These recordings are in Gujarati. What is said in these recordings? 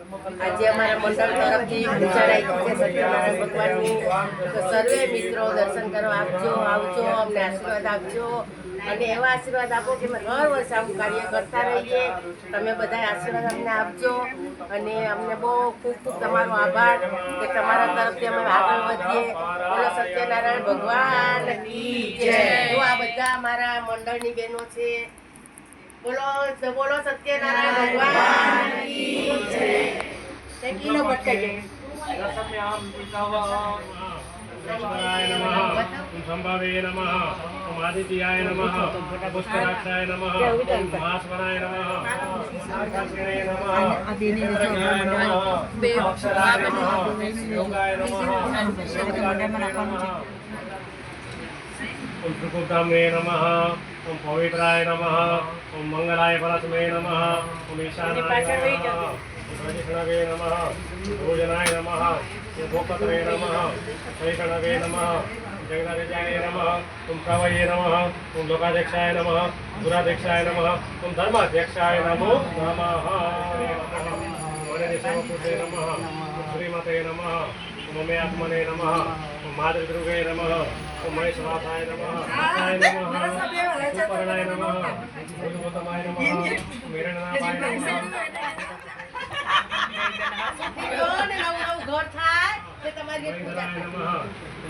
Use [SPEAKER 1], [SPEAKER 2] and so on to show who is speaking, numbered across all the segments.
[SPEAKER 1] આજે અમારા મંડળ તરફથી પૂજા રાખી છે સત્યનારાયણ ભગવાનની, તો સર્વે મિત્રો દર્શન કરવા આવજો, અમને આશીર્વાદ આપજો અને એવા આશીર્વાદ આપો કે અમે દર વર્ષે આવું કાર્ય કરતા રહીએ. તમે બધા આશીર્વાદ અમને આપજો અને અમને બહુ ખૂબ ખૂબ તમારો આભાર કે તમારા તરફથી અમે આગળ વધીએ. બોલો સત્યનારાયણ ભગવાન કી જય. જો આ બધા અમારા મંડળની બહેનો છે. બોલો બોલો સત્યનારાયણ ભગવાન કી જય. તે કિલો બટાકે
[SPEAKER 2] संभावे नमः, ओम आदित्याय नमः, पुष्कराक्षाय नमः, ओम भास्वराय नमः, आकाशाय नमः, अक्षराय नमः, योगाय नमः, ओम त्रिपुराम्ने नमः, ओम पवित्राय नमः, ओम मंगलाय परस्मै नमः, ओम ईशानाय नमः, प्रदिष्णवे नमः, भोजनाय नमः, गोपतये नमः, शैषणवे नमः, जगदादित्याय नमः, ओम कवये नमः, ओम लोकाध्यक्षाय नमः, गुराध्यक्षाय नमः, ओम धर्माध्यक्षाय नमो नमः, वनदेशवपुषे नमः, श्रीमते नमः, ओम मे आत्मने नमः, ओम मातृगृहे नमः, ओम महेश्वराय नमः, सुपर्णाय नमः, गुरुगोतमाय नमः, मीरनाभाय नमः.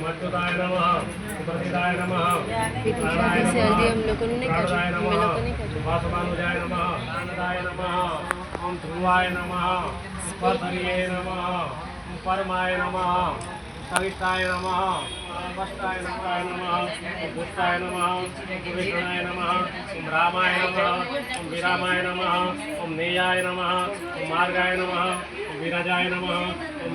[SPEAKER 2] मर्तुदाय नमः, सुप्रतिदाय नमः, नारायणाय नमः, सुभाषभानुजाय नमः, आनंदाय नमः, ओम ध्रुवाय नमः, पथर्ये नमः, परमाय नमः, सविताय नमः, वस्ताय नमः, भूताय नमः, विष्णुनाय नमः, ओम रामाय नमः, ओम विरामाय नमः, ओम नेयाय नमः, ओम मार्गाय नमः, ओम विराजाय नमः, ओम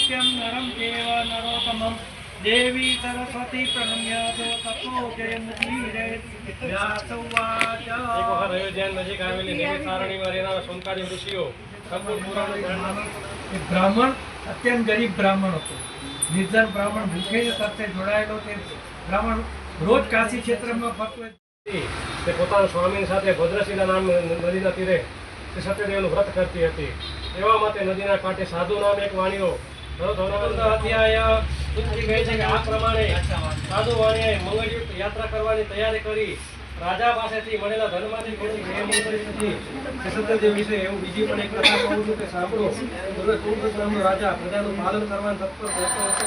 [SPEAKER 2] नरं देव नरोत्तमं देवी सरस्वती प्रणम्य ततो जयमुदीरे व्यासोवाच. एक वखत अयोध्या नजीक આવેલી દેવી સારણીમાં રહેનારા સોનકારી ઋષિઓ સંપૂર્ણ પુરાણ
[SPEAKER 3] બ્રાહ્મણ અત્યંત ગરીબ બ્રાહ્મણ હતો. નિર્ધન બ્રાહ્મણ ભૂખે સાથે જોડાયેલો તે બ્રાહ્મણ રોજ કાશી ક્ષેત્રમાં ફરતો.
[SPEAKER 2] તે પોતાના સ્વામીની સાથે ભદ્રશિલા નામ નદીના તીરે તે સત્યદેવનું વ્રત કરતી હતી. એવામાં તે નદીના કાંઠે સાધુ નામ એક વાણીઓ કહે છે કે આ પ્રમાણે સાધુ વાણીએ મંગળયુક્ત યાત્રા કરવાની તૈયારી કરી રાજા પાસેથી મળેલા ધનમાંથી સત્યદેવ વિશે એવું બીજી પણ એક કથા કહું છું કે સાંભળો. રાજા પ્રજાનું પાલન કરવાનું તત્પર રહેતો હતો.